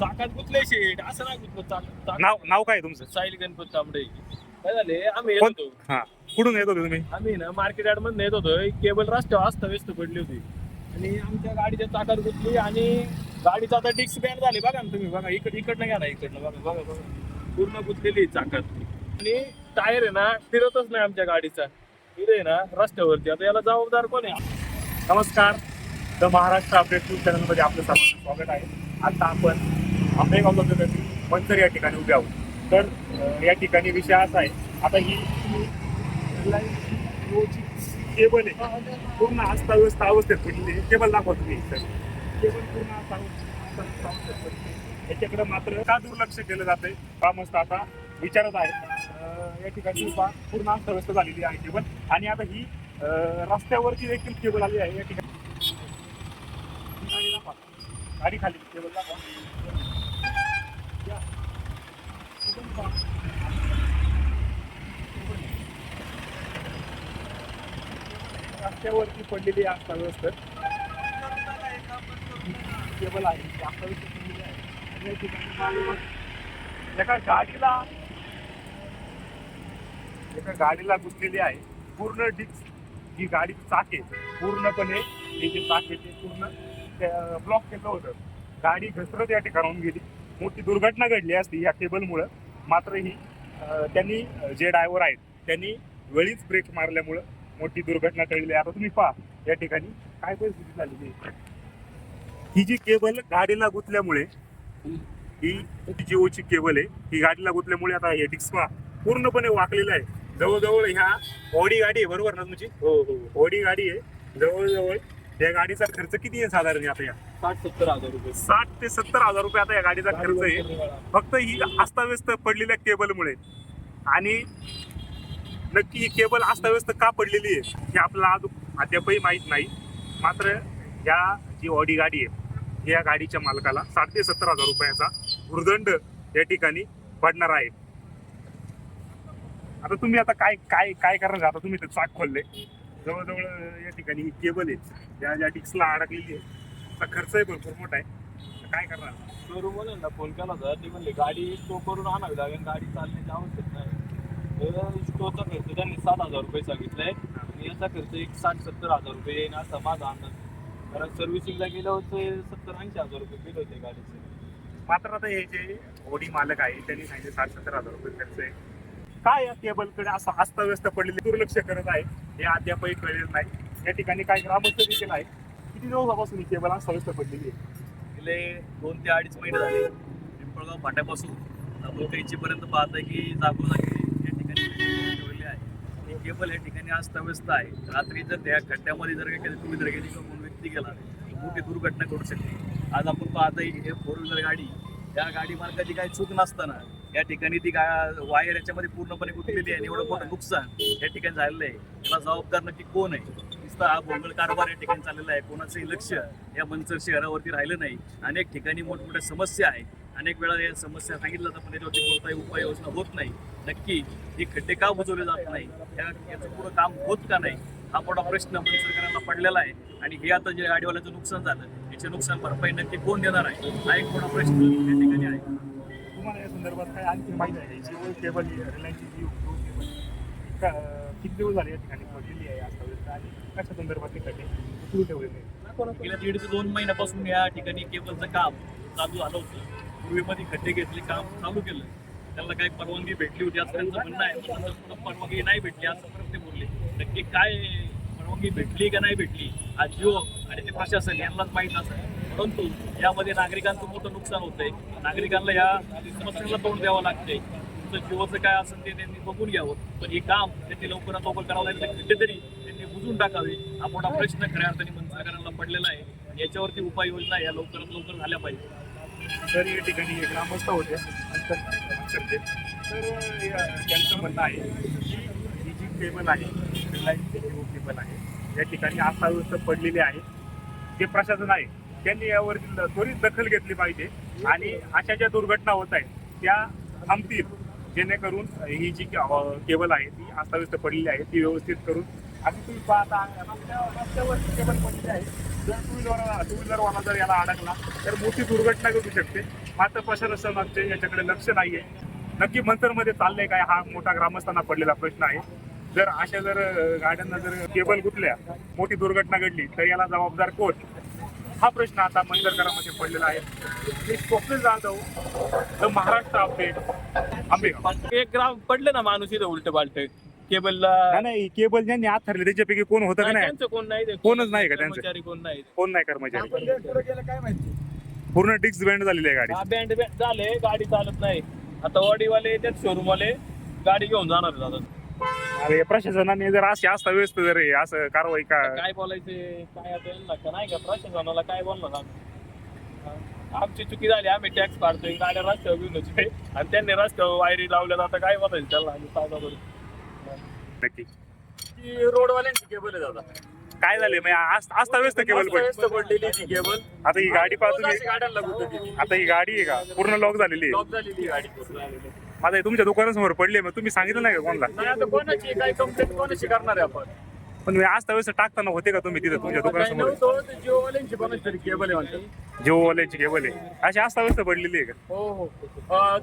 चाकात गुतले शेट असं नाही गुतलं नाव काय तुमचं? साहिल गणपत तांबडे. काय झाले आम्ही येत कोण? होतो. हा, कुठून येत होते तुम्ही? आम्ही ना मार्केट यार्ड मध्ये येत होतो. एक केबल रस्त्यावर अस्तव्यस्त पडली होती आणि आमच्या गाडीच्या चाकात गुतली आणि गाडीचा आता डिस्क बँड झाली. बघा ना तुम्ही, बघा इकडनं घ्या ना, इकडनं बघा बघा बघा पूर्ण गुतलेली चाकात. आणि टायर आहे ना फिरतच नाही आमच्या गाडीचा. इथे आहे ना रस्त्यावरती. आता याला जबाबदार कोण आहे? नमस्कार, द महाराष्ट्र अपडेट न्यूज चॅनलमध्ये आपलं सर्वांचं स्वागत आहे. आता आपण आंबेगाव तालुक्यातील मंचर या ठिकाणी उभे आहोत. तर या ठिकाणी विषय असा आहे, आता ही केबल आहे पूर्ण अस्ताव्यस्त अवस्थेत पडलेली आहे. केबल दाखवा तुम्ही. केबल पूर्ण अस्ताव्यस्त अवस्थेत पडलेली आहे. याच्याकडे मात्र का दुर्लक्ष केलं जातंय ग्रामस्थ आता विचारत आहे. या ठिकाणी पूर्ण अस्तव्यस्त झालेली आहे केबल. आणि आता ही रस्त्यावरती देखील केबल आली आहे. या ठिकाणी गाडी खाली केबल दाखवा. रस्त्यावरती पडलेली अस्तव्यस्त केबल आहे, ती अस्तव्यस्त पडलेली आहे. आणि या ठिकाणी एका गाडीला घुसलेली आहे पूर्ण डिस्क. जी गाडीचं चाक आहे पूर्णपणे, हे जे चाक आहे ते पूर्ण ब्लॉक केलं होतं. गाडी घसरत या ठिकाणाहून गेली. मोठी दुर्घटना घडली असती या केबलमुळं. मात्र ही त्यांनी जे ड्रायव्हर आहेत त्यांनी वेळीच ब्रेक मारल्यामुळं मोठी दुर्घटना टळली. आता तुम्ही पहा या ठिकाणी काय परिस्थिती झालेली आहे. ही जी केबल गाडीला गुंतल्यामुळे, ही जिओची केबल आहे, ही गाडीला गुंतल्यामुळे आता हे डिस्क पूर्णपणे वाकलेलं आहे. जवळजवळ ह्या ऑडी गाडी आहे, बरोबर ना तुमची? हो हो. ऑडी गाडी आहे. जवळजवळ या गाडीचा खर्च किती आहे साधारण? आता या 60-70 हजार रुपये. 60 ते 70 हजार रुपये आता या गाडीचा खर्च आहे, फक्त ही अस्ताव्यस्त पडलेल्या केबलमुळे. आणि नक्की ही केबल अस्ताव्यस्त का पडलेली आहे हे आपल्याला अद्यापही माहीत नाही. मात्र या जी ऑडी गाडी आहे या गाडीच्या मालकाला 60 ते 70 हजार रुपयाचा भुर्दंड या ठिकाणी पडणार आहे. आता तुम्ही आता काय काय काय करणार? आता तुम्ही ते चाक खोलले, जवळजवळ या ठिकाणी ही केबल आहे ज्या डिस्कला अडकलेली आहे. त्याचा खर्चही भरपूर मोठा आहे. काय करणार? शोरूम वाल्यांना फोन केला होता. ते म्हणले गाडी स्टो करून आणावी लागेल, गाडी चालण्याची आवश्यक नाही. तर स्टोचा खर्च त्यांनी 60,000 रुपये सांगितलाय आणि याचा खर्च एक 60-70 हजार रुपये येईल असा माझा अंदाज. कारण सर्व्हिसिंगला गेलं होतं 70-80 हजार रुपये बिल होते गाडीचे. मात्र आता हे जे ओडी मालक आहे त्यांनी सांगितले 60-70 हजार रुपये खर्च आहे. काय या केबलकडे असं अस्ताव्यस्त पडलेले दुर्लक्ष करत आहे हे अद्यापही कळलेलं नाही. या ठिकाणी काही ग्रामस्थ देखील आहे. किती दिवसापासून ही केबल अस्ताव्यस्त पडलेली आहे? गेले 2 ते 2.5 महिने झाले. पिंपळगाव फाट्यापासून दाभोळकाईचीपर्यंत पाहत आहे की जागोजागी या ठिकाणी ठेवलेली आहे. ही केबल या ठिकाणी अस्ताव्यस्त आहे. रात्री जर त्या खड्ड्यामध्ये जर काही टू व्हीलर गेली किंवा कोण व्यक्ती गेला तर मोठी दुर्घटना घडू शकते. आज आपण पाहत आहे हे 4 व्हीलर गाडी, त्या गाडी मालकाची काही चूक नसताना या ठिकाणी ती वायर याच्यामध्ये पूर्णपणे गुंतलेली आहे आणि एवढं मोठं नुकसान या ठिकाणी झालेलं आहे. त्याला जबाबदार नक्की कोण आहे? नुसता हा भोंगळ कारभार या ठिकाणी चाललेला आहे. कोणाचंही लक्ष या मंचर शहरावरती राहिलं नाही. अनेक ठिकाणी मोठमोठ्या समस्या आहेत. अनेक वेळा या समस्या सांगितलं तर पण त्याच्यावरती कोणताही उपाययोजना होत नाही. नक्की हे खड्डे का बुजवले जात नाही, याचं पुरं काम होत का नाही, हा मोठा प्रश्न मंचरकरांना पडलेला आहे. आणि हे आता जे गाडीवाल्याचं नुकसान झालं याचे नुकसान भरपाई नक्की कोण देणार आहे, हा एक मोठा प्रश्न या ठिकाणी आहे. तुम्हाला या संदर्भात काय आणखी माहिती आहे? जिओ केबल, रिलायन्सची जिओ केबल किती दिवस झाले या ठिकाणी पडलेली आहे अस्ताव्यस्त, आणि कशा संदर्भात ते खड्डे सुरू ठेवलेले आहे? गेल्या 1.5 ते 2 महिन्यापासून या ठिकाणी केबलचं काम चालू झालं होतं. पूर्वीमध्ये खड्डे घेतले, काम चालू केलं, त्याला काही परवानगी भेटली होती असं त्यांचं म्हणणं आहे. पण परवानगी नाही भेटली असं परत ते बोलले. नक्की काय परवानगी भेटली का नाही भेटली हा जिओ आणि ते प्रशासन यांनाच माहीत असेल. परंतु यामध्ये नागरिकांचं मोठं नुकसान होतंय. नागरिकांना या समस्येला तोंड द्यावं लागतंय. तुमचं जिओचं काय असेल ते त्यांनी बघून घ्यावं, पण हे काम त्यांनी लवकरात लवकर करावं लागेल. खड्डे तरी त्यांनी बुजून टाकावे, हा मोठा प्रश्न खऱ्या अर्थाने मंचरकरांना पडलेला आहे. याच्यावरती उपाययोजना या लवकरात लवकर झाल्या पाहिजे. तर या ठिकाणी ग्रामस्थ होते तर त्यांचं म्हणणं आहे की ही जी केबल आहे, रिलायन्सची जिओ केबल आहे, या ठिकाणी अस्ताव्यस्त पडलेली आहे. जे प्रशासन आहे त्यांनी यावरील त्वरित दखल घेतली पाहिजे आणि अशा ज्या दुर्घटना होत आहेत त्या थांबतील, जेणेकरून ही जी केबल आहे ती अस्ताव्यस्त पडलेली आहे ती व्यवस्थित करून आणि तुम्ही पाहता रस्त्यावरती केबल पडलेली आहे. जर टू व्हीलरवाला जर याला अडकला तर मोठी दुर्घटना घडू शकते. मात्र प्रशासनाचे याच्याकडे लक्ष नाहीये. नक्की मंतरमध्ये चाललंय काय हा मोठा ग्रामस्थांना पडलेला प्रश्न आहे. जर अशा जर गाड्यांना जर केबल गुंतल्या मोठी दुर्घटना घडली तर याला जबाबदार कोण, हा प्रश्न आता मंतरकरांमध्ये पडलेला आहे. मी स्वप्नील जाधव, द महाराष्ट्र अपडेट, आंबेगाव. एक ग्राम पडले ना माणूस इथं उलट पालट केबलला. नाही केबल ज्यांनी आत ठरले त्याच्यापैकी कोण होतं का नाही? त्यांचं कोण नाही ते. कोणच नाही का त्यांचं? कर्मचारी कोण नाही. कोण नाही कर्मचारी. काय माहिती. पूर्ण डिस्क बँड झालेली आहे गाडी. बँड झाले, गाडी चालत नाही. आता ऑडीवाले येतात, शोरूम वाले गाडी घेऊन जाणार आहेत आता. अरे प्रशासनाने जर अशी असता व्यस्त जर हे असं कारवाई का काय बोलायचे काय आता यांना का नाही का प्रशासनाला काय बोलणार आम्ही. आमची चुकी झाली, आम्ही टॅक्स काढतोय, गाड्या रस्त्यावर घेऊन येतोय आणि त्यांनी रस्त्यावर वायरी लावल्या आता काय बोलायचं त्याला आम्ही सांगा बरं. नक्की रोडवाल्यांची केबल आहे दादा. काय झाले असता व्यस्त केबल पण पडलेली ती केबल. आता ही गाडी पाहतो मी. गाड्यांना गुंतवली. आता ही गाडी आहे का पूर्ण लॉक झालेली आहे. लॉक झालेली गाडी पूर्ण. आता हे तुमच्या दुकानासमोर पडली, मग तुम्ही सांगितलं नाही का कोणाला? नाही आता कोणाची काय कंप्लेंट कोणाची करणार आहे आपण. पण मी असता व्यस्त टाकताना होते का तुम्ही तिथे तुमच्या दुकानासमोर? जिओवाल्यांची कोणाची तरी केबल आहे म्हणतात. जिओवाल्याची केबल आहे अशी असता व्यस्त पडलेली आहे का? हो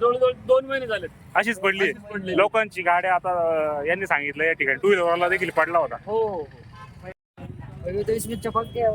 जवळजवळ 2 महिने झाले. अशीच पडली आहे. लोकांची गाड्या आता यांनी सांगितलं या ठिकाणी टू व्हीलरवाला देखील पडला होता. हो इसमें चपक गया